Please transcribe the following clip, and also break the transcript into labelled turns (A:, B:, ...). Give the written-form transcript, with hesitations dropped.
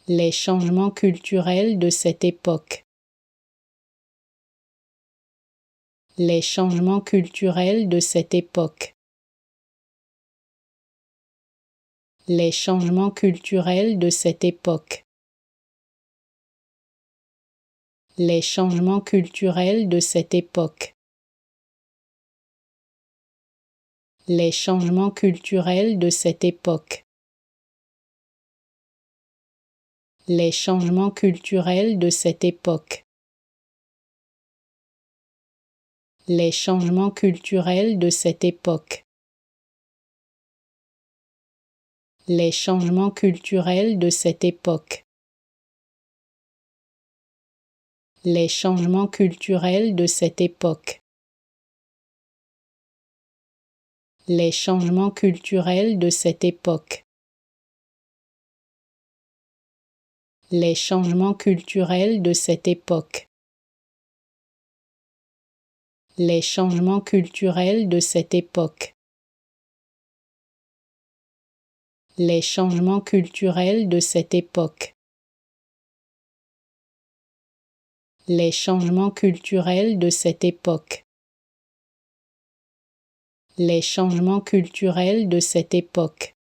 A: Les changements culturels de cette époque. Les changements culturels de cette époque. Les changements culturels de cette époque. Les changements culturels de cette époque. Les changements culturels de cette époque. Les changements culturels de cette époque. Les changements culturels de cette époque. Les changements culturels de cette époque. Les changements culturels de cette époque. Les changements culturels de cette époque. Les changements culturels de cette époque. Les changements culturels de cette époque. Les changements culturels de cette époque. Les changements culturels de cette époque. Les changements culturels de cette époque.